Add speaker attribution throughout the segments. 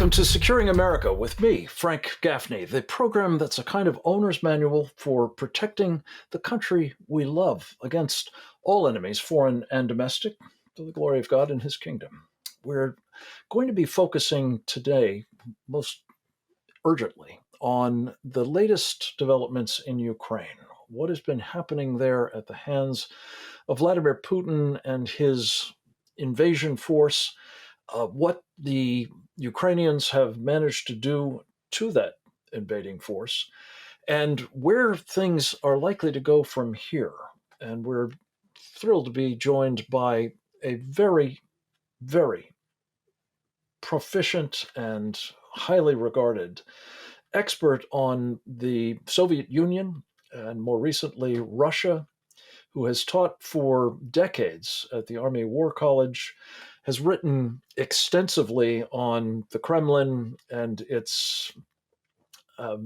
Speaker 1: Welcome to Securing America with me, Frank Gaffney, the program that's a kind of owner's manual for protecting the country we love against all enemies, foreign and domestic, to the glory of God and his kingdom. We're going to be focusing today most urgently on the latest developments in Ukraine. What has been happening there at the hands of Vladimir Putin and his invasion force, what the Ukrainians have managed to do to that invading force, and where things are likely to go from here. And we're thrilled to be joined by a very, very proficient and highly regarded expert on the Soviet Union and more recently Russia, who has taught for decades at the Army War College, has written extensively on the Kremlin and its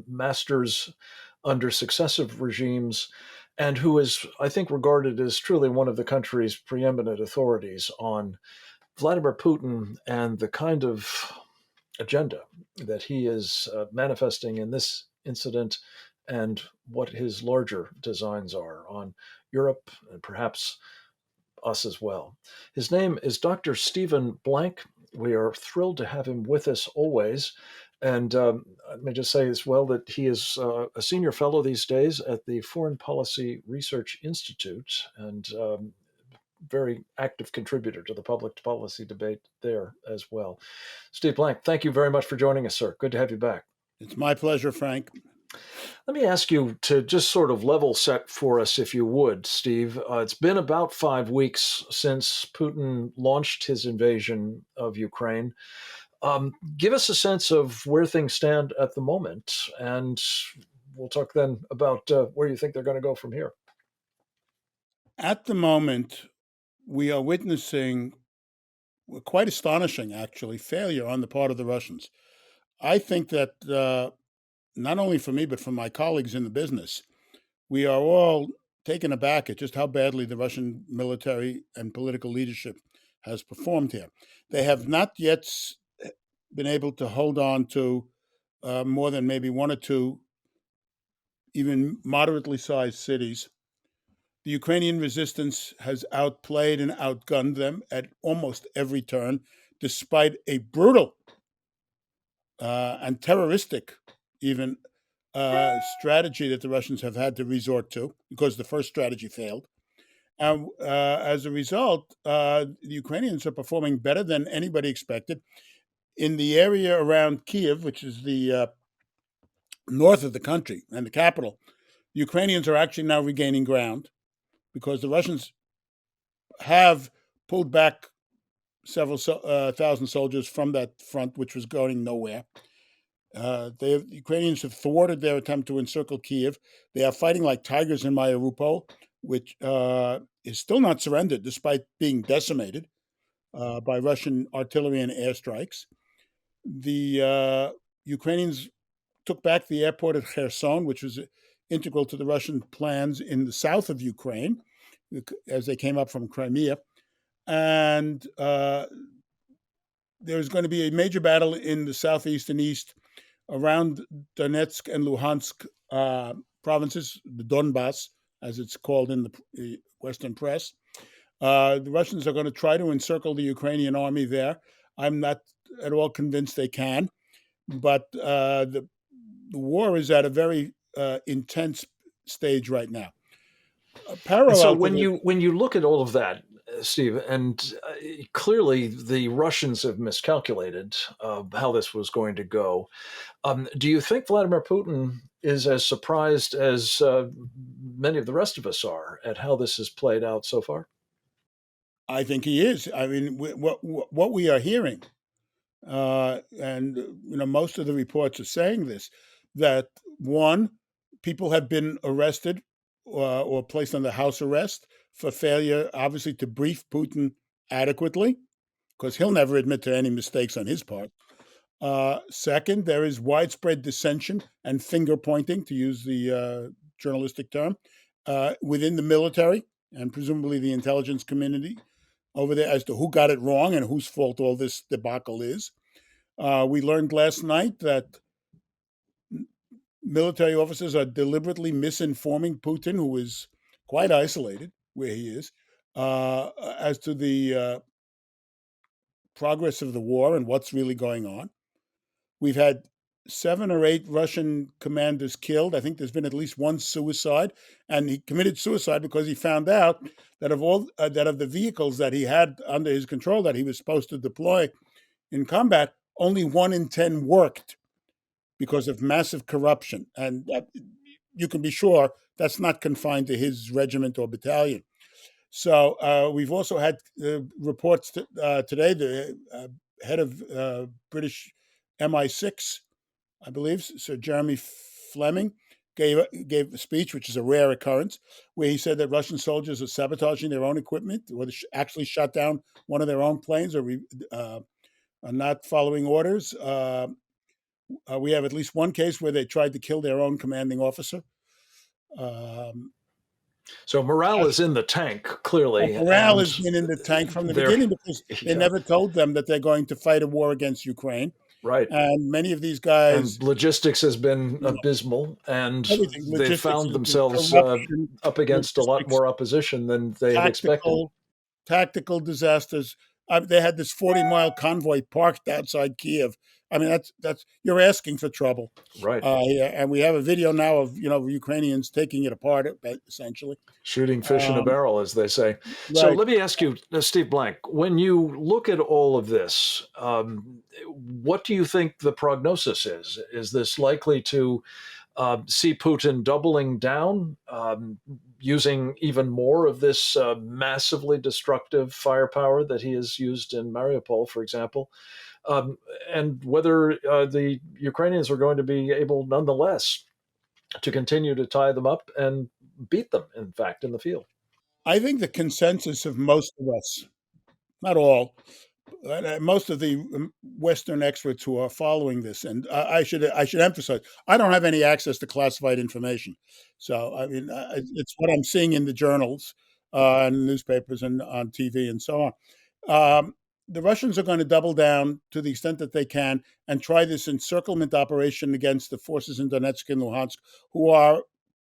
Speaker 1: masters under successive regimes, and who is, I think, regarded as truly one of the country's preeminent authorities on Vladimir Putin and the kind of agenda that he is manifesting in this incident and what his larger designs are on Europe and perhaps us as well. His name is Dr. Stephen Blank. We are thrilled to have him with us always. And I may just say as well that he is a senior fellow these days at the Foreign Policy Research Institute and very active contributor to the public policy debate there as well. Steve Blank, thank you very much for joining us, sir. Good to have you back.
Speaker 2: It's my pleasure, Frank.
Speaker 1: Let me ask you to just sort of level set for us, if you would, Steve. It's been about 5 weeks since Putin launched his invasion of Ukraine. Give us a sense of where things stand at the moment, and we'll talk then about where you think they're going to go from here.
Speaker 2: At the moment, we are witnessing quite astonishing, actually, failure on the part of the Russians. I think that not only for me, but for my colleagues in the business, we are all taken aback at just how badly the Russian military and political leadership has performed here. They have not yet been able to hold on to more than maybe one or two, even moderately sized cities. The Ukrainian resistance has outplayed and outgunned them at almost every turn, despite a brutal and terroristic, even strategy that the Russians have had to resort to because the first strategy failed. And as a result, the Ukrainians are performing better than anybody expected. In the area around Kiev, which is the north of the country and the capital, the Ukrainians are actually now regaining ground because the Russians have pulled back several thousand soldiers from that front, which was going nowhere. The Ukrainians have thwarted their attempt to encircle Kiev. They are fighting like tigers in Mariupol, which is still not surrendered despite being decimated by Russian artillery and airstrikes. The Ukrainians took back the airport at Kherson, which was integral to the Russian plans in the south of Ukraine as they came up from Crimea. And there's going to be a major battle in the southeast and east around Donetsk and Luhansk provinces, the Donbass, as it's called in the Western press. The Russians are going to try to encircle the Ukrainian army there. I'm not at all convinced they can, but the war is at a very intense stage right now.
Speaker 1: And so when you look at all of that, Steve, and clearly the Russians have miscalculated how this was going to go. Do you think Vladimir Putin is as surprised as many of the rest of us are at how this has played out so far?
Speaker 2: I think he is. I mean, what we are hearing, and most of the reports are saying this, that one, people have been arrested or placed under house arrest for failure, obviously, to brief Putin adequately, because he'll never admit to any mistakes on his part. Second, there is widespread dissension and finger pointing, to use the journalistic term, within the military and presumably the intelligence community over there as to who got it wrong and whose fault all this debacle is. We learned last night that military officers are deliberately misinforming Putin, who is quite isolated where he is, as to the progress of the war and what's really going on. We've had 7 or 8 Russian commanders killed. I think there's been at least one suicide, and he committed suicide because he found out that of the vehicles that he had under his control that he was supposed to deploy in combat, only 1 in 10 worked because of massive corruption. And you can be sure that's not confined to his regiment or battalion. So we've also had reports today. The head of British MI6, I believe, Sir Jeremy Fleming, gave a speech, which is a rare occurrence, where he said that Russian soldiers are sabotaging their own equipment, or actually shot down one of their own planes, or are not following orders. We have at least one case where they tried to kill their own commanding officer.
Speaker 1: So morale is in the tank, clearly,
Speaker 2: Morale
Speaker 1: and
Speaker 2: has been in the tank from the
Speaker 1: they're
Speaker 2: beginning because they
Speaker 1: yeah,
Speaker 2: never told them that they're going to fight a war against Ukraine.
Speaker 1: right.
Speaker 2: And many of these guys,
Speaker 1: And logistics has been
Speaker 2: you know,
Speaker 1: abysmal, and
Speaker 2: everything,
Speaker 1: they've
Speaker 2: logistics
Speaker 1: found
Speaker 2: has been
Speaker 1: themselves
Speaker 2: corruption,
Speaker 1: up against a lot
Speaker 2: logistics,
Speaker 1: more opposition than they had expected.
Speaker 2: tactical, tactical disasters. They had this 40-mile convoy parked outside Kiev. I mean, that's you're asking for trouble.
Speaker 1: Right.
Speaker 2: Yeah, and we have a video now of Ukrainians taking it apart, essentially.
Speaker 1: Shooting fish in a
Speaker 2: Um,
Speaker 1: barrel, as they say. So
Speaker 2: right.
Speaker 1: let me ask you, Steve Blank, when you look at all of this, what do you think the prognosis is? Is this likely to see Putin doubling down, using even more of this massively destructive firepower that he has used in Mariupol, for example? And whether the Ukrainians are going to be able, nonetheless, to continue to tie them up and beat them, in fact, in the field.
Speaker 2: I think the consensus of most of us, not all, most of the Western experts who are following this, and I should emphasize, I don't have any access to classified information. So I mean, it's what I'm seeing in the journals, and newspapers, and on TV, and so on. The Russians are going to double down to the extent that they can and try this encirclement operation against the forces in Donetsk and Luhansk, who are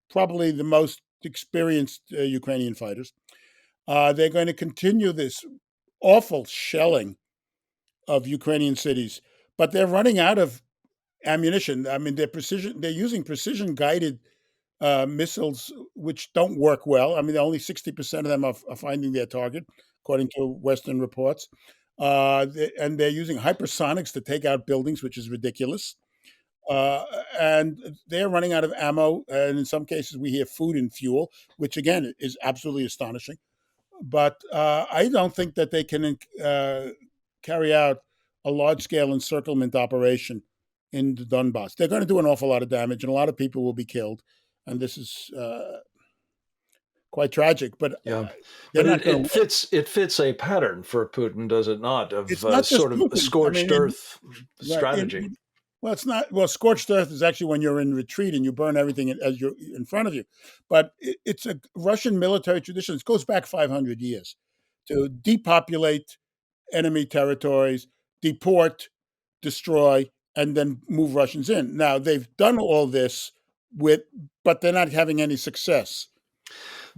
Speaker 2: probably the most experienced Ukrainian fighters. They're going to continue this awful shelling of Ukrainian cities, but they're running out of ammunition. I mean, they're using precision guided missiles, which don't work well. I mean, only 60% of them are finding their target, according to Western reports. And they're using hypersonics to take out buildings, which is ridiculous. Uh, and they're running out of ammo. And in some cases, we hear food and fuel, which again is absolutely astonishing. But I don't think that they can carry out a large scale encirclement operation in the Donbass. They're going to do an awful lot of damage, and a lot of people will be killed. And this is quite tragic. But
Speaker 1: Yeah,
Speaker 2: they're
Speaker 1: but
Speaker 2: not going to win.
Speaker 1: it fits a pattern for Putin, does it not? Of
Speaker 2: It's not just
Speaker 1: sort of a
Speaker 2: Putin. I
Speaker 1: scorched
Speaker 2: mean,
Speaker 1: earth
Speaker 2: right,
Speaker 1: strategy.
Speaker 2: well, it's not. Well, scorched earth is actually when you're in retreat and you burn everything as you're in front of you. But it's a Russian military tradition. It goes back 500 years to depopulate enemy territories, deport, destroy, and then move Russians in. Now they've done all this but they're not having any success.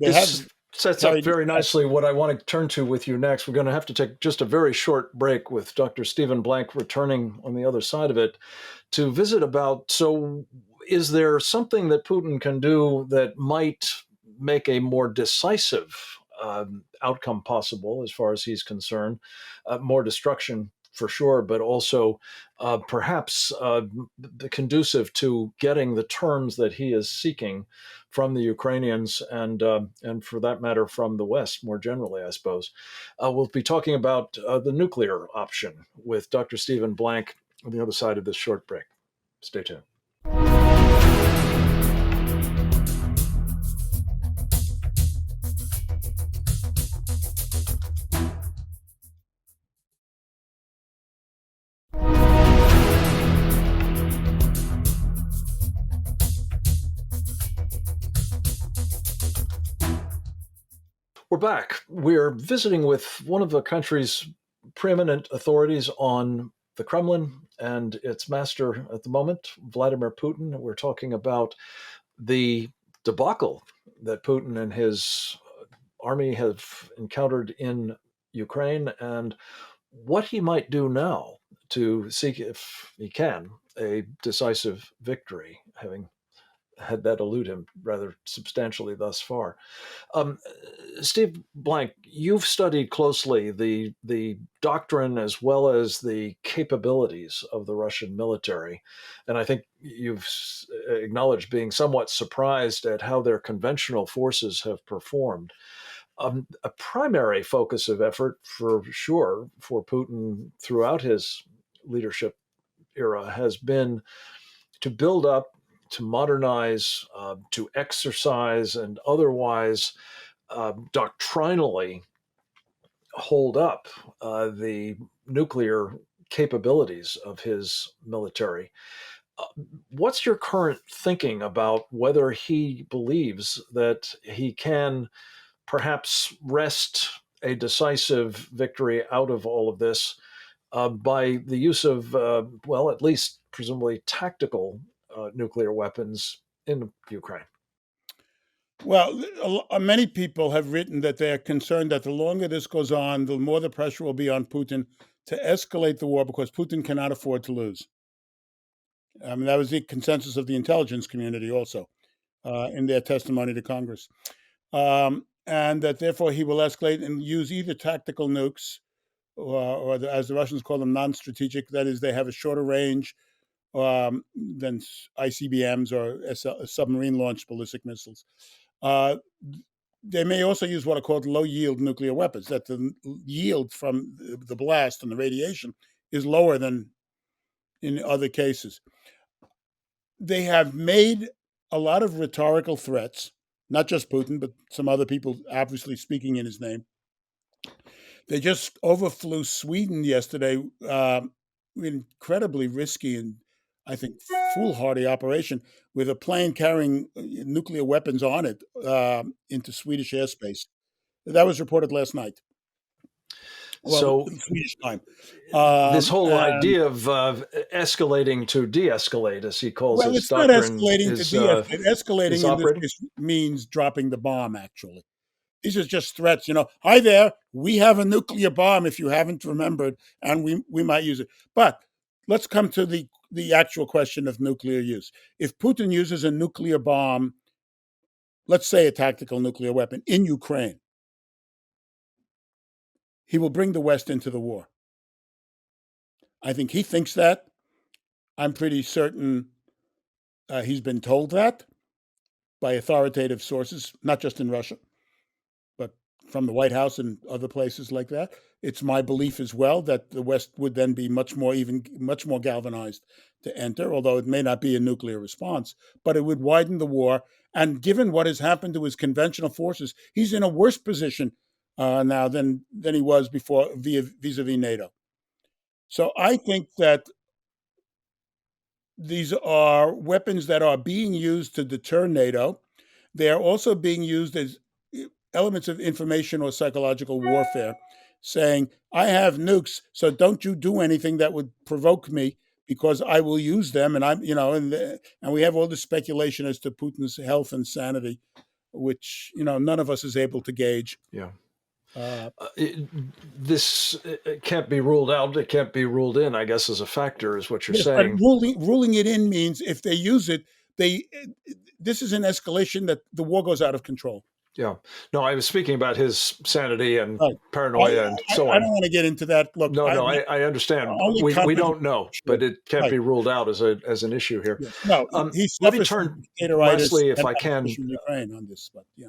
Speaker 2: They have
Speaker 1: This sets up
Speaker 2: carried
Speaker 1: very
Speaker 2: out.
Speaker 1: nicely what I want to turn to with you next. We're going to have to take just a very short break with Dr. Stephen Blank returning on the other side of it to visit about, so is there something that Putin can do that might make a more decisive outcome possible as far as he's concerned? More destruction for sure, but also perhaps conducive to getting the terms that he is seeking from the Ukrainians and for that matter from the West more generally, I suppose. We'll be talking about the nuclear option with Dr. Stephen Blank on the other side of this short break. Stay tuned. We're back. We're visiting with one of the country's preeminent authorities on the Kremlin and its master at the moment, Vladimir Putin. We're talking about the debacle that Putin and his army have encountered in Ukraine and what he might do now to seek, if he can, a decisive victory, having had that elude him rather substantially thus far. Um, Steve Blank, you've studied closely the doctrine as well as the capabilities of the Russian military, and I think you've acknowledged being somewhat surprised at how their conventional forces have performed. A primary focus of effort, for sure, for Putin throughout his leadership era has been to build up, to modernize, to exercise, and otherwise doctrinally hold up the nuclear capabilities of his military. Uh, what's your current thinking about whether he believes that he can perhaps wrest a decisive victory out of all of this by the use of, well, at least presumably tactical nuclear weapons in Ukraine?
Speaker 2: Well, many people have written that they are concerned that the longer this goes on, the more the pressure will be on Putin to escalate the war because Putin cannot afford to lose. I mean, that was the consensus of the intelligence community also in their testimony to Congress. And that therefore he will escalate and use either tactical nukes as the Russians call them, non-strategic. That is, they have a shorter range than ICBMs or submarine-launched ballistic missiles. Uh, they may also use what are called low-yield nuclear weapons, that the yield from the blast and the radiation is lower than in other cases. They have made a lot of rhetorical threats, not just Putin, but some other people obviously speaking in his name. They just overflew Sweden yesterday, incredibly risky and I think foolhardy operation with a plane carrying nuclear weapons on it into Swedish airspace. That was reported last night. Well,
Speaker 1: So
Speaker 2: Swedish time.
Speaker 1: this whole
Speaker 2: And
Speaker 1: idea of escalating to de-escalate, as he calls
Speaker 2: well,
Speaker 1: his
Speaker 2: it's not
Speaker 1: doctrine,
Speaker 2: escalating to de-escalate.
Speaker 1: is
Speaker 2: Escalating in this
Speaker 1: operating.
Speaker 2: case means dropping the bomb. Actually, these are just threats. Hi there, we have a nuclear bomb. If you haven't remembered, and we might use it. But let's come to the actual question of nuclear use. If Putin uses a nuclear bomb, let's say a tactical nuclear weapon in Ukraine, he will bring the West into the war. I think he thinks that. I'm pretty certain he's been told that by authoritative sources, not just in Russia, but from the White House and other places like that. It's my belief as well that the West would then be much more galvanized to enter, although it may not be a nuclear response, but it would widen the war. And given what has happened to his conventional forces, he's in a worse position now than he was before vis-a-vis NATO. So I think that these are weapons that are being used to deter NATO. They are also being used as elements of information or psychological warfare, saying, I have nukes, so don't you do anything that would provoke me because I will use them. And and we have all this speculation as to Putin's health and sanity, which, none of us is able to gauge.
Speaker 1: Yeah.
Speaker 2: Uh,
Speaker 1: This can't be ruled out. It can't be ruled in, I guess, as a factor, is what you're
Speaker 2: yes, but
Speaker 1: saying.
Speaker 2: ruling it in means if they use it, they this is an escalation that the war goes out of control.
Speaker 1: Yeah. No, I was speaking about his sanity and
Speaker 2: Right.
Speaker 1: paranoia and so
Speaker 2: I
Speaker 1: on.
Speaker 2: don't want to get into that. Look,
Speaker 1: No, no, I understand.
Speaker 2: only
Speaker 1: We
Speaker 2: competent.
Speaker 1: don't know,
Speaker 2: Sure.
Speaker 1: but it can't
Speaker 2: Right.
Speaker 1: be ruled out as an issue here.
Speaker 2: Yes. No, he
Speaker 1: Let me
Speaker 2: suffers from
Speaker 1: turn
Speaker 2: dictatoritis
Speaker 1: lastly, if
Speaker 2: and
Speaker 1: I can,
Speaker 2: opposition in Ukraine on this, but yeah.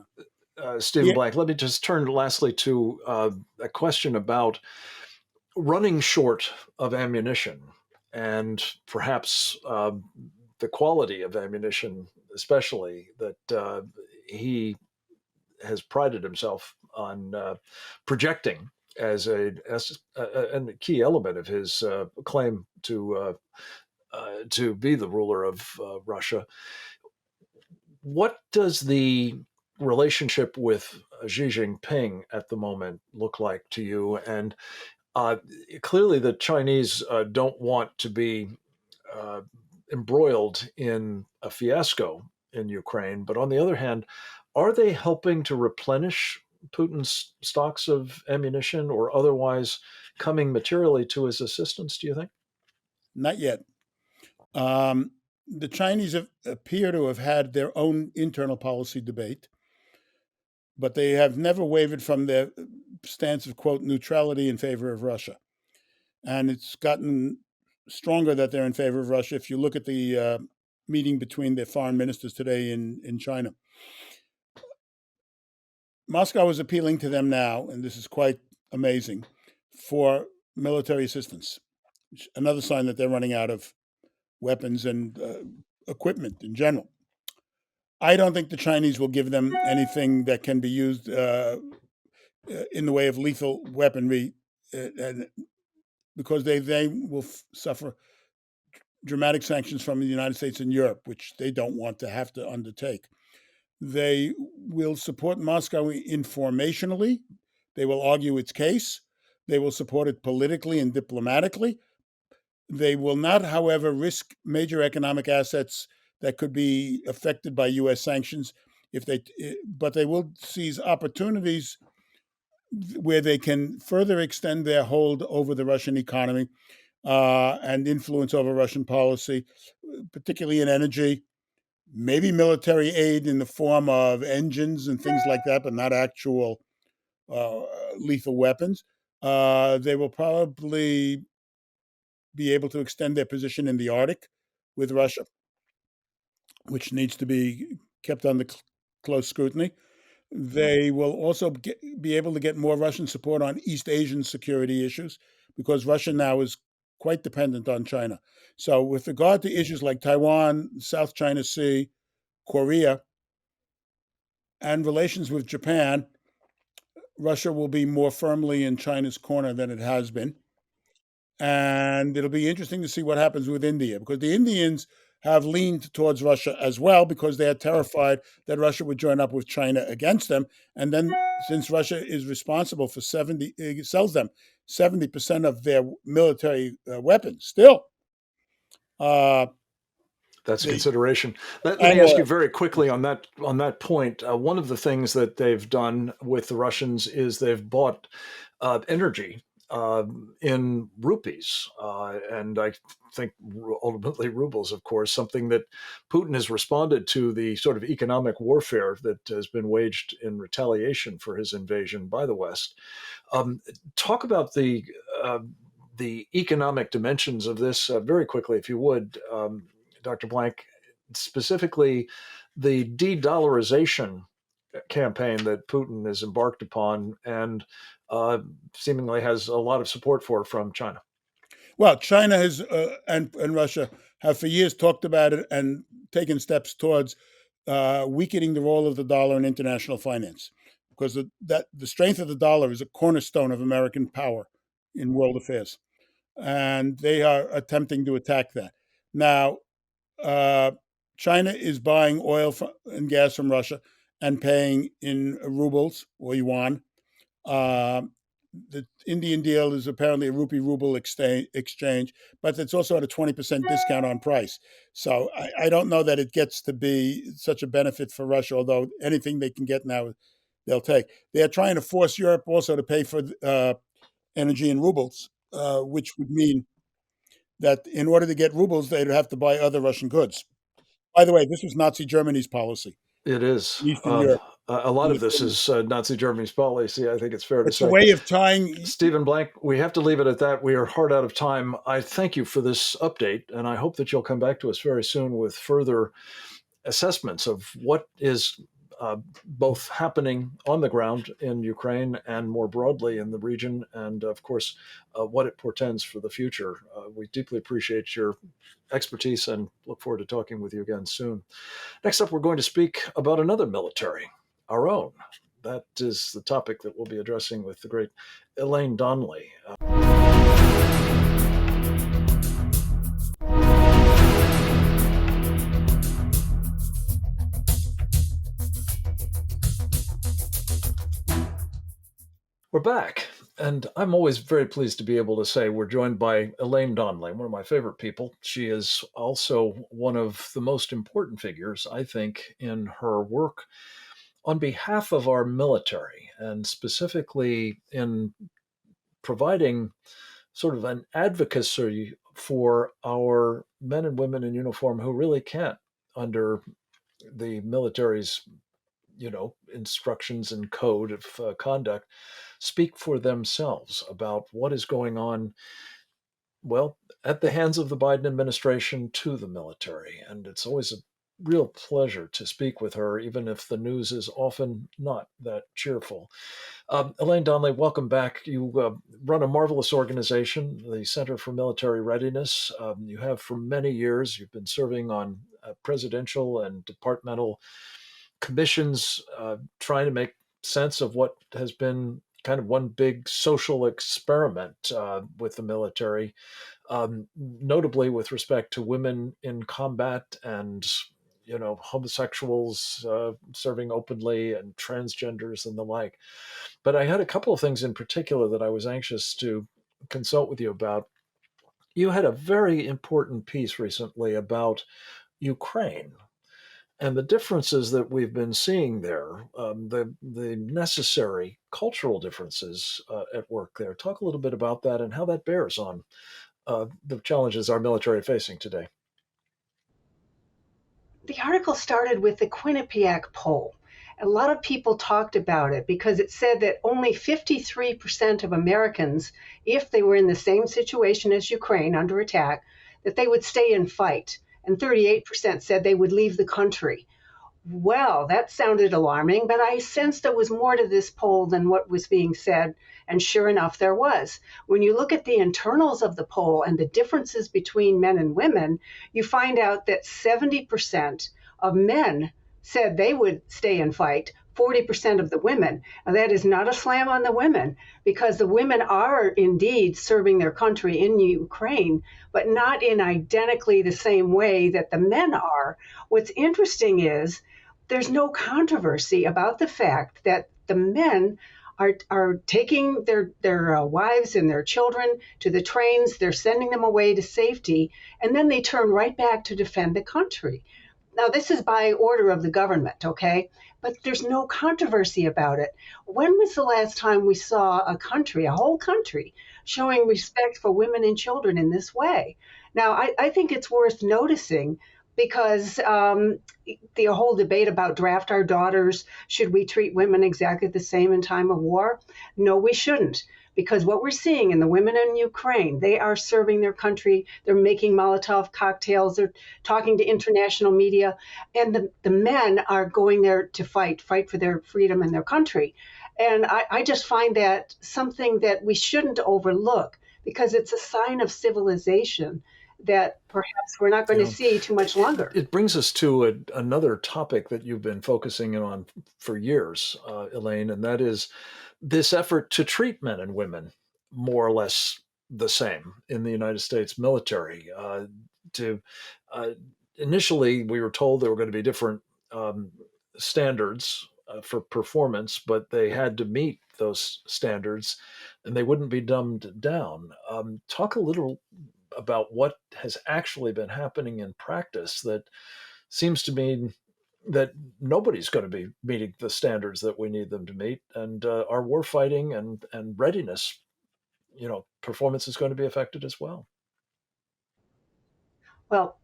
Speaker 1: Stephen
Speaker 2: Yeah.
Speaker 1: Blank. Let me just turn lastly to a question about running short of ammunition and perhaps the quality of ammunition, especially that he has prided himself on projecting as a key element of his claim to be the ruler of Russia. What does the relationship with Xi Jinping at the moment look like to you? And Uh, Clearly, the Chinese don't want to be uh, embroiled in a fiasco in Ukraine. But on the other hand, are they helping to replenish Putin's stocks of ammunition or otherwise coming materially to his assistance, do you think?
Speaker 2: Not yet. The Chinese appear to have had their own internal policy debate, but they have never wavered from their stance of, quote, neutrality in favor of Russia. And it's gotten stronger that they're in favor of Russia if you look at the meeting between the foreign ministers today in China. Moscow is appealing to them now, and this is quite amazing, for military assistance. Another sign that they're running out of weapons and equipment in general. I don't think the Chinese will give them anything that can be used in the way of lethal weaponry, and because they will suffer dramatic sanctions from the United States and Europe, which they don't want to have to undertake. They will support Moscow informationally. They will argue its case. They will support it politically and diplomatically. They will not, however, risk major economic assets that could be affected by U.S. sanctions but they will seize opportunities where they can further extend their hold over the Russian economy and influence over Russian policy, particularly in energy, maybe military aid in the form of engines and things like that, but not actual uh, lethal weapons. They will probably be able to extend their position in the Arctic with Russia, which needs to be kept under close scrutiny. They will also be able to get more Russian support on East Asian security issues because Russia now is quite dependent on China. So, with regard to issues like Taiwan, South China Sea, Korea, and relations with Japan, Russia will be more firmly in China's corner than it has been. And it'll be interesting to see what happens with India because the Indians have leaned towards Russia as well because they are terrified that Russia would join up with China against them. And then, since Russia is responsible for sells them 70% of their military weapons, still, uh,
Speaker 1: That's a
Speaker 2: they
Speaker 1: consideration. Let me
Speaker 2: and
Speaker 1: ask you
Speaker 2: oil.
Speaker 1: very quickly on that point. One of the things that they've done with the Russians is they've bought energy in rupees, and I think ultimately rubles, of course, something that Putin has responded to the sort of economic warfare that has been waged in retaliation for his invasion by the West. Um, Talk about uh, the economic dimensions of this very quickly, if you would, Dr. Blank, specifically the de-dollarization campaign that Putin has embarked upon and uh, seemingly has a lot of support for from China.
Speaker 2: Well, China has and Russia have for years talked about it and taken steps towards weakening the role of the dollar in international finance, because the strength of the dollar is a cornerstone of American power in world affairs, and they are attempting to attack that. Now, uh, China is buying oil and gas from Russia and paying in rubles or yuan. uh, the Indian deal is apparently a rupee ruble exchange, but it's also at a 20% discount on price. So I don't know that it gets to be such a benefit for Russia, although anything they can get now, they'll take. They're trying to force Europe also to pay for energy in rubles, which would mean that in order to get rubles, they'd have to buy other Russian goods. By the way, this was Nazi Germany's policy
Speaker 1: It is.
Speaker 2: in Eastern Europe
Speaker 1: A lot
Speaker 2: in
Speaker 1: of
Speaker 2: the
Speaker 1: this
Speaker 2: 30s.
Speaker 1: is Nazi Germany's policy. I think it's fair to
Speaker 2: It's a
Speaker 1: say.
Speaker 2: way of tying.
Speaker 1: Stephen Blank, we have to leave it at that. We are hard out of time. I thank you for this update, and I hope that you'll come back to us very soon with further assessments of what is both happening on the ground in Ukraine and more broadly in the region, and of course, what it portends for the future. We deeply appreciate your expertise and look forward to talking with you again soon. Next up, we're going to speak about another military, our own. That is the topic that we'll be addressing with the great Elaine Donnelly. We're back. And I'm always very pleased to be able to say we're joined by Elaine Donnelly, one of my favorite people. She is also one of the most important figures, I think, in her work on behalf of our military, and specifically in providing sort of an advocacy for our men and women in uniform who really can't, under the military's instructions and code of conduct, speak for themselves about what is going on, well, at the hands of the Biden administration to the military. And it's always a real pleasure to speak with her, even if the news is often not that cheerful. Elaine Donnelly, welcome back. You run a marvelous organization, the Center for Military Readiness. You have for many years. You've been serving on presidential and departmental commissions, trying to make sense of what has been kind of one big social experiment with the military, notably with respect to women in combat and homosexuals serving openly and transgenders and the like. But I had a couple of things in particular that I was anxious to consult with you about. You had a very important piece recently about Ukraine and the differences that we've been seeing there, the necessary cultural differences at work there. Talk a little bit about that and how that bears on the challenges our military are facing today.
Speaker 3: The article started with the Quinnipiac poll. A lot of people talked about it because it said that only 53% of Americans, if they were in the same situation as Ukraine under attack, that they would stay and fight. And 38% said they would leave the country. Well, that sounded alarming, but I sensed there was more to this poll than what was being said, and sure enough, there was. When you look at the internals of the poll and the differences between men and women, you find out that 70% of men said they would stay and fight, 40% of the women. And that is not a slam on the women, because the women are indeed serving their country in Ukraine, but not in identically the same way that the men are. What's interesting is there's no controversy about the fact that the men are taking their wives and their children to the trains, they're sending them away to safety, and then they turn right back to defend the country. Now, this is by order of the government, okay? But there's no controversy about it. When was the last time we saw a country, a whole country, showing respect for women and children in this way? Now, I think it's worth noticing because the whole debate about draft our daughters, should we treat women exactly the same in time of war? No, we shouldn't. Because what we're seeing in the women in Ukraine, they are serving their country. They're making Molotov cocktails. They're talking to international media. And the men are going there to fight for their freedom and their country. And I just find that something that we shouldn't overlook because it's a sign of civilization that perhaps we're not going to see too much longer.
Speaker 1: It brings us to another topic that you've been focusing in on for years, Elaine, and that is this effort to treat men and women more or less the same in the United States military. Initially, we were told there were going to be different standards for performance, but they had to meet those standards and they wouldn't be dumbed down. Talk a little about what has actually been happening in practice that seems to mean that nobody's going to be meeting the standards that we need them to meet, and our war fighting and readiness, performance is going to be affected as well.
Speaker 3: Well,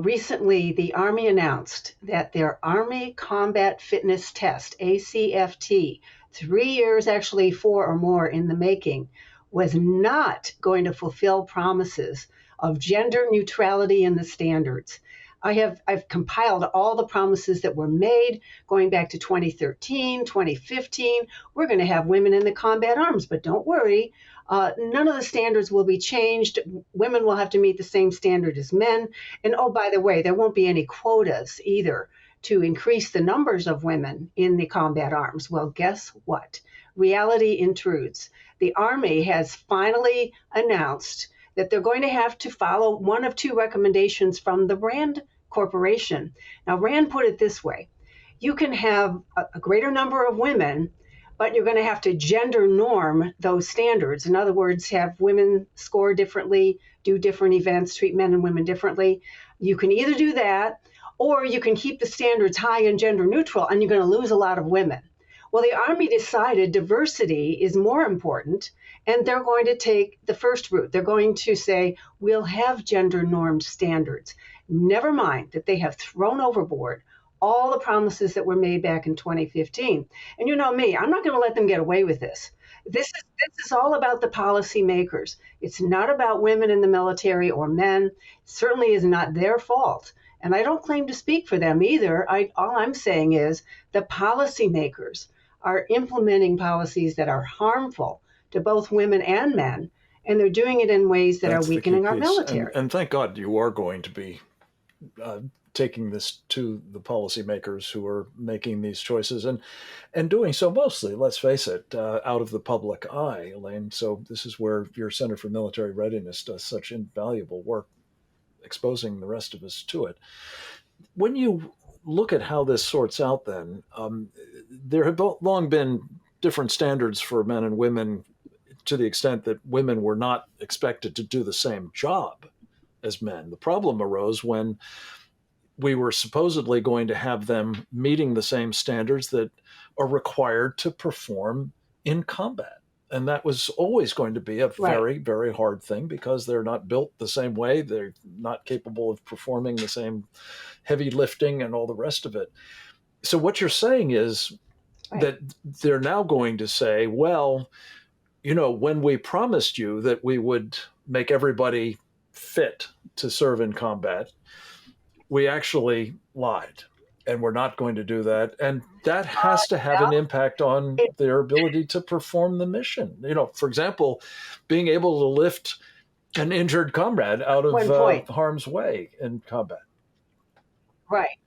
Speaker 3: recently the Army announced that their Army Combat Fitness Test, ACFT, 3 years, actually 4 or more in the making, was not going to fulfill promises of gender neutrality in the standards. I've compiled all the promises that were made going back to 2013, 2015. We're going to have women in the combat arms, but don't worry. None of the standards will be changed. Women will have to meet the same standard as men. And oh, by the way, there won't be any quotas either to increase the numbers of women in the combat arms. Well, guess what? Reality intrudes. The Army has finally announced that they're going to have to follow one of two recommendations from the RAND Corporation. Now, RAND put it this way: you can have a greater number of women but you're going to have to gender norm those standards. In other words, have women score differently, do different events, treat men and women differently. You can either do that, or you can keep the standards high and gender neutral, and you're going to lose a lot of women. Well, the Army decided diversity is more important, and they're going to take the first route. They're going to say, we'll have gender normed standards. Never mind that they have thrown overboard all the promises that were made back in 2015. And you know me, I'm not going to let them get away with this. This is all about the policymakers. It's not about women in the military or men. It certainly is not their fault. And I don't claim to speak for them either. All I'm saying is the policymakers are implementing policies that are harmful to both women and men, and they're doing it in ways that
Speaker 1: That's
Speaker 3: are weakening our military.
Speaker 1: And thank God you are going to be taking this to the policymakers who are making these choices and doing so mostly, let's face it, out of the public eye, Elaine. So this is where your Center for Military Readiness does such invaluable work, exposing the rest of us to it. When you look at how this sorts out, then, there have long been different standards for men and women to the extent that women were not expected to do the same job as men. The problem arose when we were supposedly going to have them meeting the same standards that are required to perform in combat. And that was always going to be a very, very hard thing because they're not built the same way. They're not capable of performing the same heavy lifting and all the rest of it. So what you're saying is that they're now going to say, well, you know, when we promised you that we would make everybody fit to serve in combat, we actually lied, and we're not going to do that. And that has to have an impact on their ability to perform the mission. You know, for example, being able to lift an injured comrade out of harm's way in combat.
Speaker 3: Right.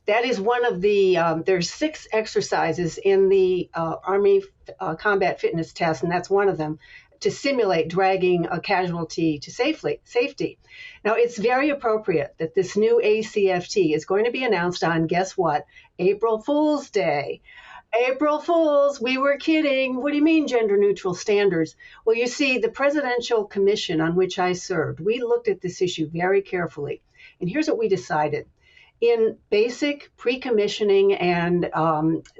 Speaker 3: That is one of the, there's 6 exercises in the Army combat fitness test, and that's one of them, to simulate dragging a casualty to safety. Now, it's very appropriate that this new ACFT is going to be announced on, guess what, April Fool's Day. April Fools, we were kidding. What do you mean gender neutral standards? Well, you see, the Presidential Commission on which I served, we looked at this issue very carefully. And here's what we decided. In basic pre-commissioning and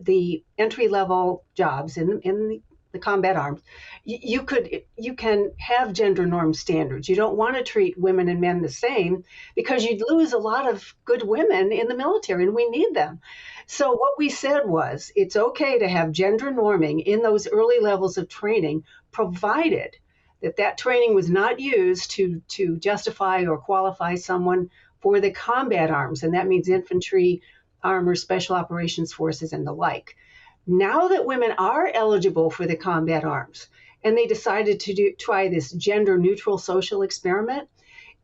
Speaker 3: the entry-level jobs in the combat arms, you can have gender norm standards. You don't want to treat women and men the same because you'd lose a lot of good women in the military, and we need them. So what we said was it's okay to have gender norming in those early levels of training, provided that training was not used to justify or qualify someone for the combat arms, and that means infantry, armor, special operations forces, and the like. Now that women are eligible for the combat arms, and they decided to try this gender-neutral social experiment,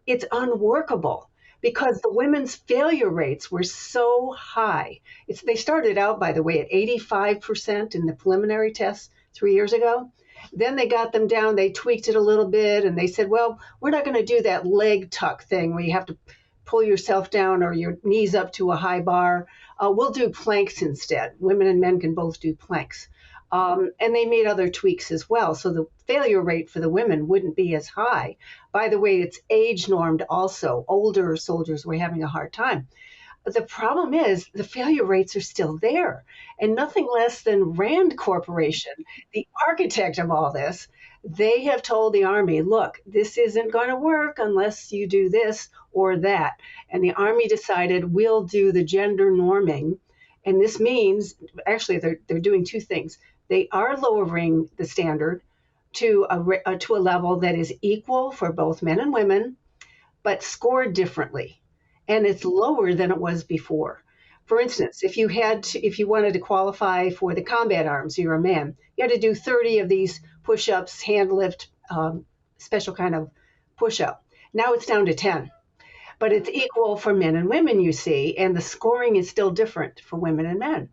Speaker 3: it's unworkable because the women's failure rates were so high. They started out, by the way, at 85% in the preliminary tests 3 years ago. Then they got them down, they tweaked it a little bit, and they said, well, we're not going to do that leg tuck thing where you have to pull yourself down or your knees up to a high bar. We'll do planks instead. Women and men can both do planks. And they made other tweaks as well. So the failure rate for the women wouldn't be as high. By the way, it's age normed also. Older soldiers were having a hard time. The problem is the failure rates are still there. And nothing less than Rand Corporation, the architect of all this, they have told the Army, look, this isn't going to work unless you do this or that. And the Army decided we'll do the gender norming. And this means, actually, they're doing 2 things. They are lowering the standard to a level that is equal for both men and women, but scored differently. And it's lower than it was before. For instance, if you wanted to qualify for the combat arms, you're a man, you had to do 30 of these push-ups, hand lift, special kind of push-up. Now it's down to 10. But it's equal for men and women, you see, and the scoring is still different for women and men.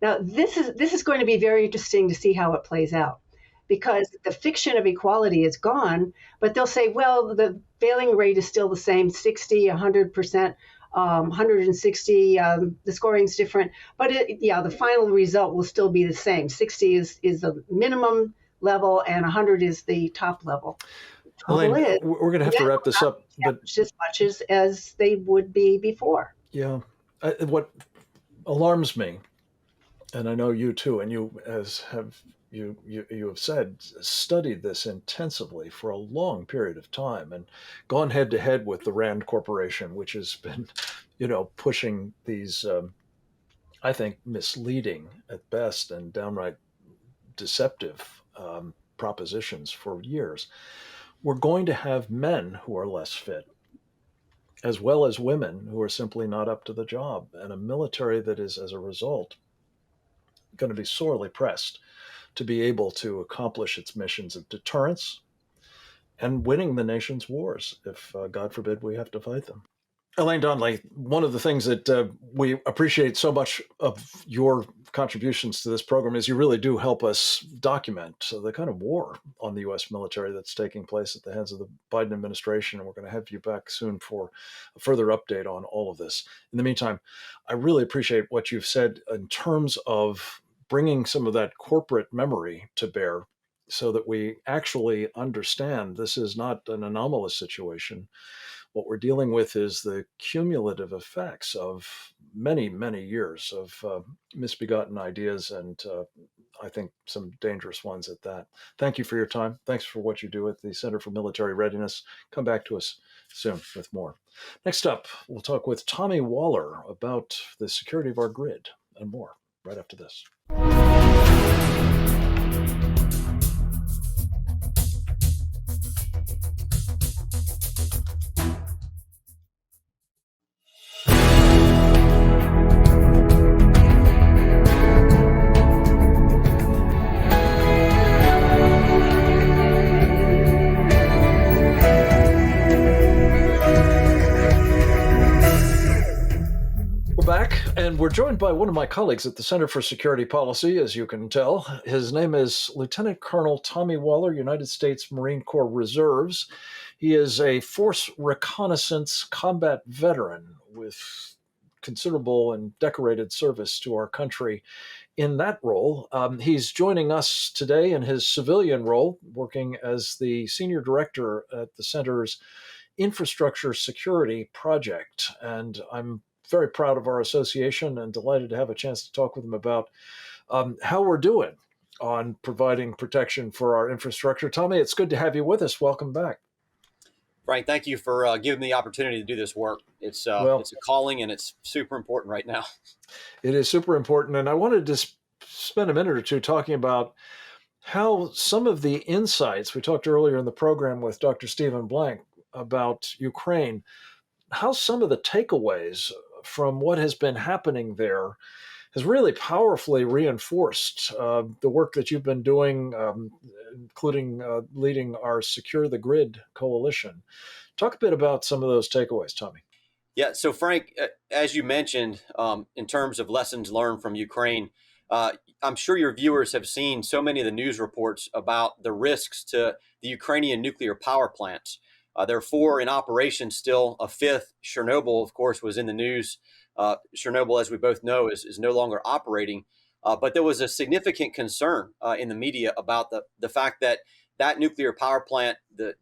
Speaker 3: Now, this is going to be very interesting to see how it plays out, because the fiction of equality is gone, but they'll say, well, the failing rate is still the same, 60, 100%. 160, the scoring's different, but the final result will still be the same. 60 is the minimum level, and 100 is the top level.
Speaker 1: Elaine, we're going to have to wrap this up, but
Speaker 3: as much as they would be before.
Speaker 1: Yeah, what alarms me, and I know you too, and you as have you have said, studied this intensively for a long period of time and gone head to head with the Rand Corporation, which has been, pushing these, I think, misleading at best and downright deceptive propositions for years. We're going to have men who are less fit, as well as women who are simply not up to the job, and a military that is, as a result, going to be sorely pressed to be able to accomplish its missions of deterrence and winning the nation's wars if, God forbid, we have to fight them. Elaine Donnelly, one of the things that we appreciate so much of your contributions to this program is you really do help us document the kind of war on the U.S. military that's taking place at the hands of the Biden administration. And we're going to have you back soon for a further update on all of this. In the meantime, I really appreciate what you've said in terms of bringing some of that corporate memory to bear so that we actually understand this is not an anomalous situation. What we're dealing with is the cumulative effects of many, many years of misbegotten ideas, and I think some dangerous ones at that. Thank you for your time. Thanks for what you do at the Center for Military Readiness. Come back to us soon with more. Next up, we'll talk with Tommy Waller about the security of our grid and more right after this. Back, and we're joined by one of my colleagues at the Center for Security Policy, as you can tell. His name is Lieutenant Colonel Tommy Waller, United States Marine Corps Reserves. He is a force reconnaissance combat veteran with considerable and decorated service to our country in that role. He's joining us today in his civilian role, working as the senior director at the Center's Infrastructure Security Project. And I'm very proud of our association and delighted to have a chance to talk with him about how we're doing on providing protection for our infrastructure. Tommy, it's good to have you with us. Welcome back.
Speaker 4: Frank, thank you for giving me the opportunity to do this work. It's a calling, and it's super important right now.
Speaker 1: It is super important. And I wanted to spend a minute or two talking about how some of the insights we talked earlier in the program with Dr. Stephen Blank about Ukraine, how some of the takeaways from what has been happening there has really powerfully reinforced the work that you've been doing, including leading our Secure the Grid coalition. Talk a bit about some of those takeaways, Tommy.
Speaker 4: Yeah, so Frank, as you mentioned, in terms of lessons learned from Ukraine, I'm sure your viewers have seen so many of the news reports about the risks to the Ukrainian nuclear power plants. There are 4 in operation still. A 5th, Chernobyl, of course, was in the news. Chernobyl, as we both know, is no longer operating. But there was a significant concern in the media about the fact that that nuclear power plant,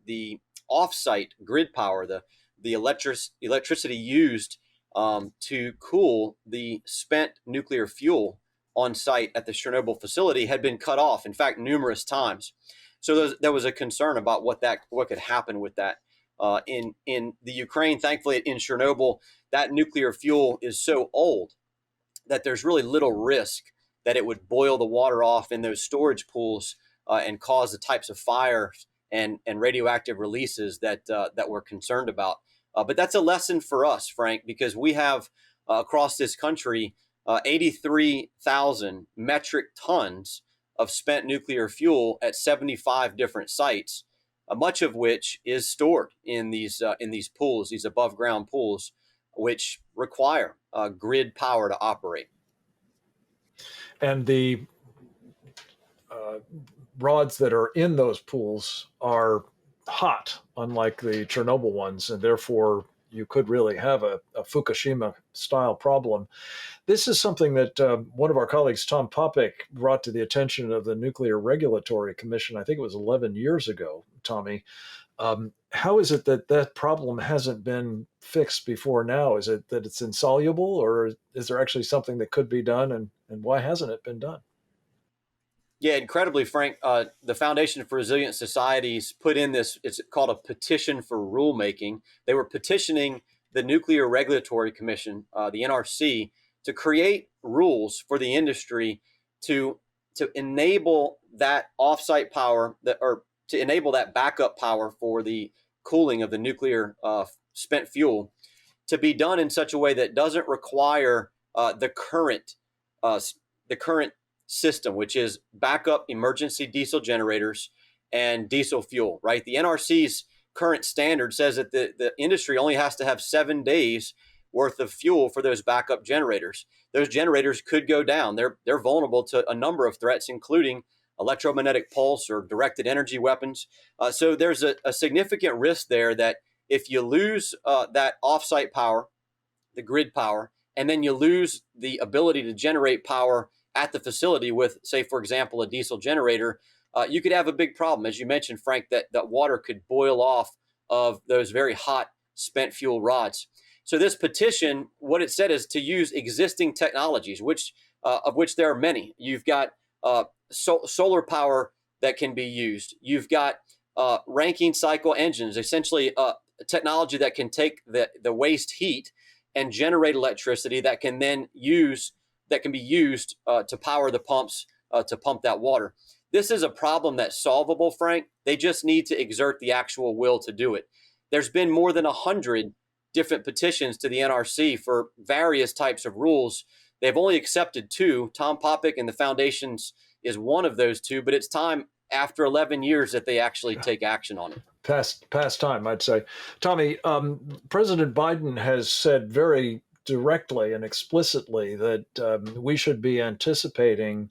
Speaker 4: the off-site grid power, the electricity used to cool the spent nuclear fuel on site at the Chernobyl facility had been cut off, in fact, numerous times. So there was a concern about what could happen with that. In the Ukraine, thankfully, in Chernobyl, that nuclear fuel is so old that there's really little risk that it would boil the water off in those storage pools and cause the types of fires and radioactive releases that we're concerned about. But that's a lesson for us, Frank, because we have across this country 83,000 metric tons of spent nuclear fuel at 75 different sites, much of which is stored in these pools, these above ground pools, which require grid power to operate.
Speaker 1: And the rods that are in those pools are hot, unlike the Chernobyl ones, and therefore you could really have a Fukushima-style problem. This is something that one of our colleagues, Tom Popick, brought to the attention of the Nuclear Regulatory Commission, I think it was 11 years ago, Tommy. How is it that that problem hasn't been fixed before now? Is it that it's insoluble, or is there actually something that could be done, and why hasn't it been done?
Speaker 4: Yeah, incredibly, Frank. The Foundation for Resilient Societies put in this, it's called a petition for rulemaking. They were petitioning the Nuclear Regulatory Commission, the NRC, to create rules for the industry to enable that offsite power, or to enable that backup power for the cooling of the nuclear spent fuel to be done in such a way that doesn't require uh, the current system, which is backup emergency diesel generators and diesel fuel, right? The NRC's current standard says that the industry only has to have 7 days worth of fuel for those backup generators. Those generators could go down. They're vulnerable to a number of threats, including electromagnetic pulse or directed energy weapons. So there's a significant risk there that if you lose that offsite power, the grid power, and then you lose the ability to generate power at the facility with, say, for example, a diesel generator, you could have a big problem. As you mentioned, Frank, that water could boil off of those very hot spent fuel rods. So this petition, what it said is to use existing technologies, of which there are many. You've got solar power that can be used. You've got Rankine cycle engines, essentially technology that can take the waste heat and generate electricity that can be used to power the pumps to pump that water. This is a problem that's solvable, Frank. They just need to exert the actual will to do it. There's been more than 100 different petitions to the NRC for various types of rules. They've only accepted 2. Tom Popick and the Foundation's is one of those 2, but it's time after 11 years that they actually take action on it.
Speaker 1: Past time, I'd say. Tommy, President Biden has said very directly and explicitly that we should be anticipating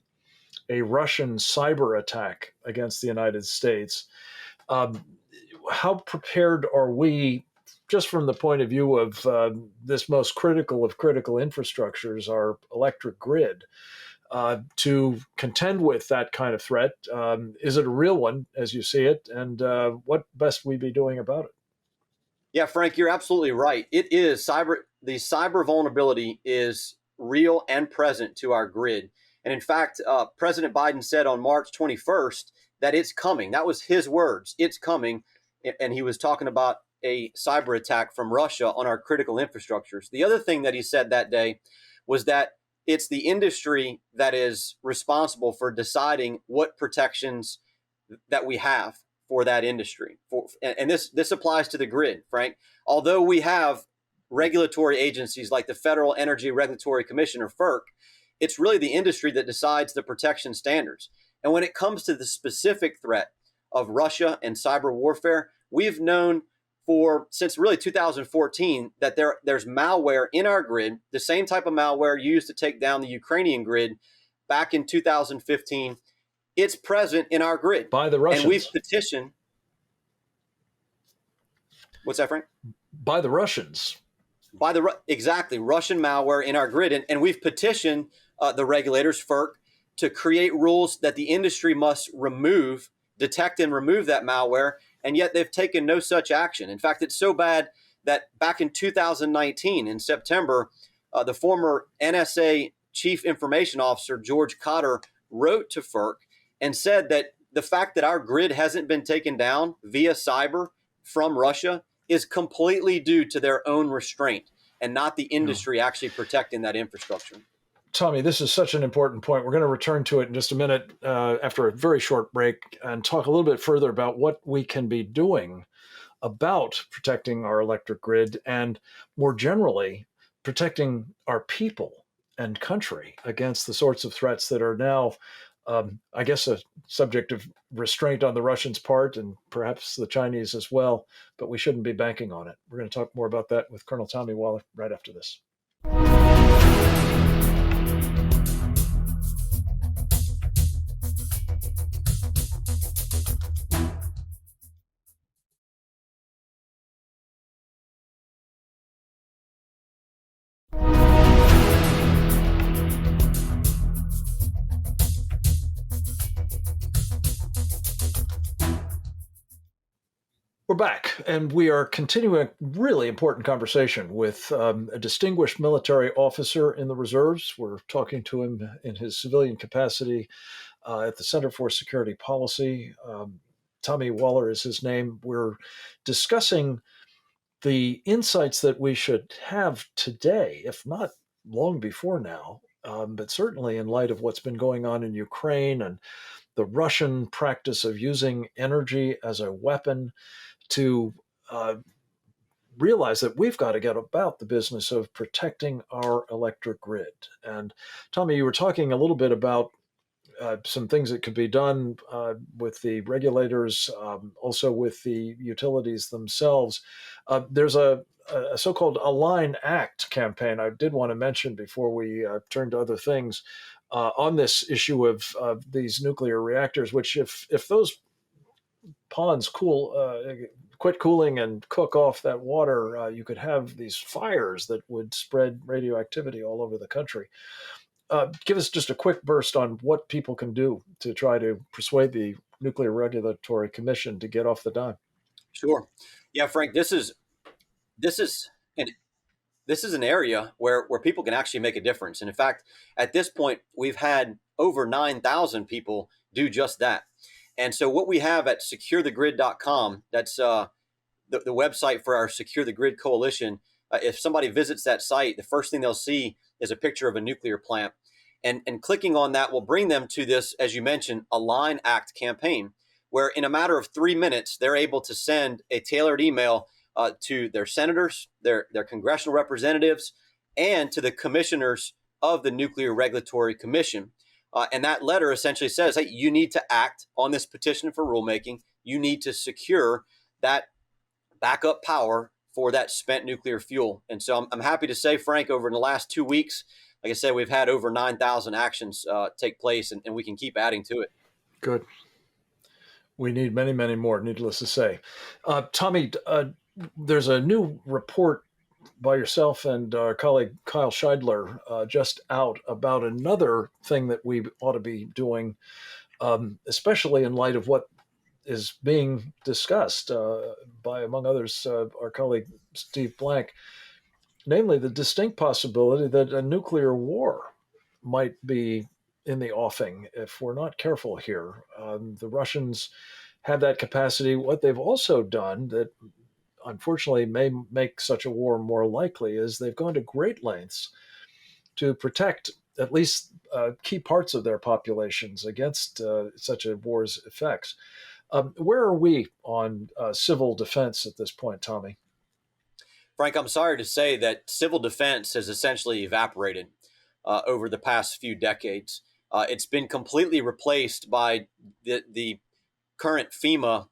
Speaker 1: a Russian cyber attack against the United States. How prepared are we, just from the point of view of this most critical of critical infrastructures, our electric grid, to contend with that kind of threat? Is it a real one as you see it? And what best we be doing about it?
Speaker 4: Yeah, Frank, you're absolutely right. It is the cyber vulnerability is real and present to our grid. And in fact, President Biden said on March 21st that it's coming. That was his words. It's coming. And he was talking about a cyber attack from Russia on our critical infrastructures. The other thing that he said that day was that it's the industry that is responsible for deciding what protections that we have for that industry. And this applies to the grid, Frank. Although we have regulatory agencies like the Federal Energy Regulatory Commission, or FERC, it's really the industry that decides the protection standards. And when it comes to the specific threat of Russia and cyber warfare, we've known since really 2014 that there's malware in our grid, the same type of malware used to take down the Ukrainian grid back in 2015. It's present in our grid.
Speaker 1: By the Russians.
Speaker 4: And we've petitioned. What's that, Frank?
Speaker 1: By the Russians.
Speaker 4: Exactly, Russian malware in our grid. And we've petitioned the regulators, FERC, to create rules that the industry must detect and remove that malware. And yet they've taken no such action. In fact, it's so bad that back in 2019, in September, the former NSA Chief Information Officer, George Cotter, wrote to FERC and said that the fact that our grid hasn't been taken down via cyber from Russia is completely due to their own restraint and not the industry actually protecting that infrastructure.
Speaker 1: Tommy, this is such an important point. We're going to return to it in just a minute after a very short break and talk a little bit further about what we can be doing about protecting our electric grid and more generally protecting our people and country against the sorts of threats that are now, I guess, a subject of restraint on the Russians' part and perhaps the Chinese as well, but we shouldn't be banking on it. We're going to talk more about that with Colonel Tommy Waller right after this. We're back, and we are continuing a really important conversation with a distinguished military officer in the reserves. We're talking to him in his civilian capacity at the Center for Security Policy. Tommy Waller is his name. We're discussing the insights that we should have today, if not long before now, but certainly in light of what's been going on in Ukraine and the Russian practice of using energy as a weapon to uh, realize that we've got to get about the business of protecting our electric grid. And Tommy, you were talking a little bit about some things that could be done with the regulators, also with the utilities themselves. There's a so-called Align Act campaign I did want to mention before we turn to other things on this issue of these nuclear reactors, which if those ponds quit cooling and cook off that water, you could have these fires that would spread radioactivity all over the country. Give us just a quick burst on what people can do to try to persuade the Nuclear Regulatory Commission to get off the dime.
Speaker 4: Sure. Yeah, Frank, this is an this is an area where people can actually make a difference. And in fact, at this point, we've had over 9,000 people do just that. And so what we have at securethegrid.com, that's the website for our Secure the Grid Coalition. If somebody visits that site, the first thing they'll see is a picture of a nuclear plant. And clicking on that will bring them to this, as you mentioned, Align Act campaign, where in a matter of 3 minutes, they're able to send a tailored email to their senators, their congressional representatives, and to the commissioners of the Nuclear Regulatory Commission. And that letter essentially says, hey, you need to act on this petition for rulemaking. You need to secure that backup power for that spent nuclear fuel. And so I'm happy to say, Frank, over in the last 2 weeks, like I said, we've had over 9,000 actions take place, and we can keep adding to it.
Speaker 1: Good. We need many, many more, needless to say. Tommy, there's a new report by yourself and our colleague Kyle Scheidler just out about another thing that we ought to be doing, especially in light of what is being discussed by, among others, our colleague Steve Blank, namely the distinct possibility that a nuclear war might be in the offing if we're not careful here. The Russians have that capacity. What they've also done that unfortunately may make such a war more likely is they've gone to great lengths to protect at least key parts of their populations against such a war's effects. Where are we on civil defense at this point, Tommy?
Speaker 4: Frank, I'm sorry to say that civil defense has essentially evaporated over the past few decades. It's been completely replaced by the current FEMA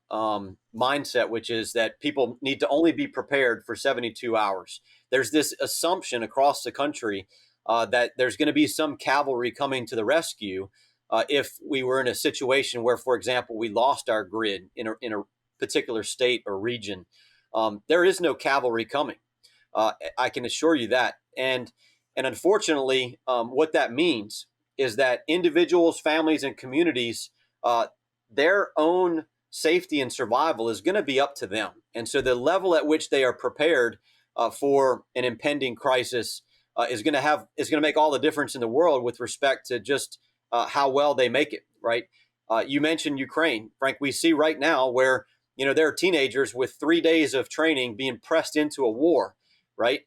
Speaker 4: mindset, which is that people need to only be prepared for 72 hours. There's this assumption across the country that there's going to be some cavalry coming to the rescue if we were in a situation where, for example, we lost our grid in a particular state or region. There is no cavalry coming. I can assure you that. And unfortunately, what that means is that individuals, families, and communities, their own safety and survival is going to be up to them. And so the level at which they are prepared for an impending crisis is going to make all the difference in the world with respect to just how well they make it. Right? You mentioned Ukraine, Frank. We see right now where there are teenagers with 3 days of training being pressed into a war, right?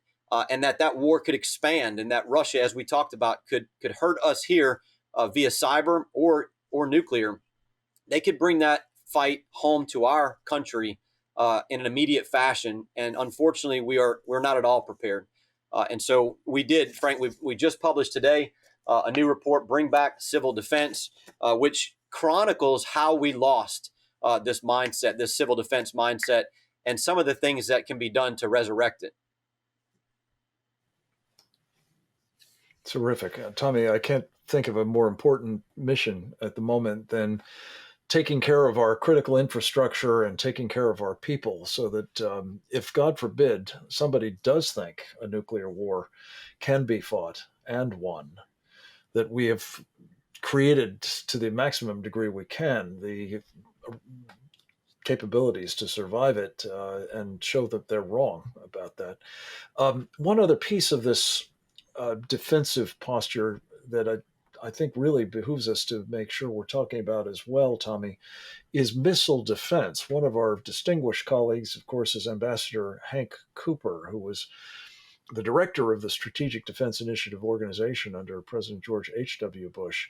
Speaker 4: And that war could expand, and that Russia, as we talked about, could hurt us here via cyber or nuclear. They could bring that fight home to our country in an immediate fashion, and unfortunately, we're not at all prepared. And so we did, Frank. We just published today a new report, Bring Back Civil Defense, which chronicles how we lost this mindset, this civil defense mindset, and some of the things that can be done to resurrect it.
Speaker 1: Terrific. Tommy, I can't think of a more important mission at the moment than taking care of our critical infrastructure and taking care of our people so that if, God forbid, somebody does think a nuclear war can be fought and won, that we have created to the maximum degree we can the capabilities to survive it and show that they're wrong about that. One other piece of this defensive posture that I think really behooves us to make sure we're talking about as well, Tommy, is missile defense. One of our distinguished colleagues, of course, is Ambassador Hank Cooper, who was the director of the Strategic Defense Initiative Organization under President George H.W. Bush.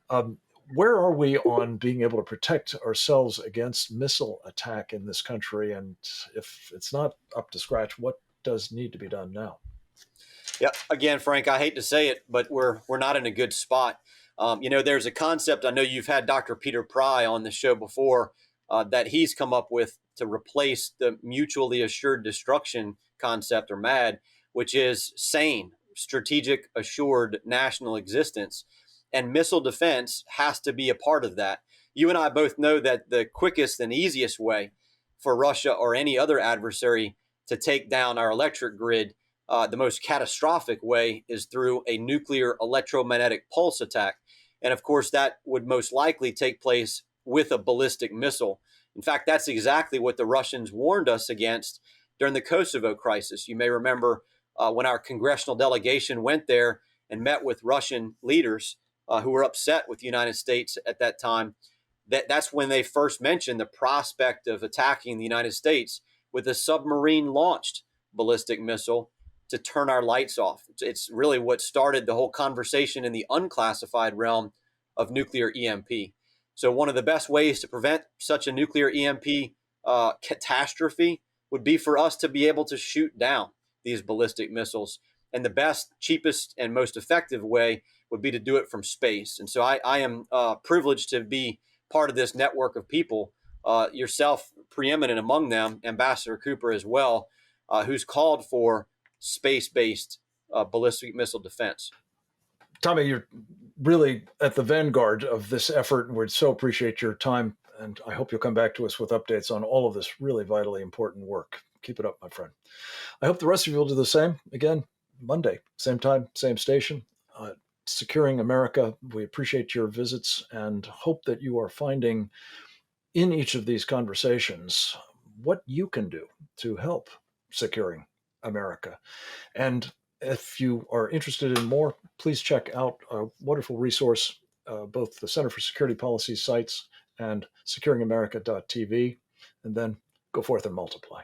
Speaker 1: Um, where are we on being able to protect ourselves against missile attack in this country? And if it's not up to scratch, what does need to be done now?
Speaker 4: Yeah, again, Frank, I hate to say it, but we're not in a good spot. There's a concept. I know you've had Dr. Peter Pry on the show before that he's come up with to replace the mutually assured destruction concept, or MAD, which is SANE, strategic assured national existence. And missile defense has to be a part of that. You and I both know that the quickest and easiest way for Russia or any other adversary to take down our electric grid, the most catastrophic way, is through a nuclear electromagnetic pulse attack. And of course, that would most likely take place with a ballistic missile. In fact, that's exactly what the Russians warned us against during the Kosovo crisis. You may remember when our congressional delegation went there and met with Russian leaders who were upset with the United States at that time. That's when they first mentioned the prospect of attacking the United States with a submarine-launched ballistic missile to turn our lights off. It's really what started the whole conversation in the unclassified realm of nuclear EMP. So one of the best ways to prevent such a nuclear EMP catastrophe would be for us to be able to shoot down these ballistic missiles. And the best, cheapest, and most effective way would be to do it from space. And so I am privileged to be part of this network of people, yourself preeminent among them, Ambassador Cooper as well, who's called for space-based ballistic missile defense.
Speaker 1: Tommy, you're really at the vanguard of this effort, and we so appreciate your time. And I hope you'll come back to us with updates on all of this really vitally important work. Keep it up, my friend. I hope the rest of you will do the same. Again, Monday, same time, same station. Securing America. We appreciate your visits and hope that you are finding in each of these conversations what you can do to help securing America. And if you are interested in more, please check out a wonderful resource, both the Center for Security Policy sites and securingamerica.tv, and then go forth and multiply.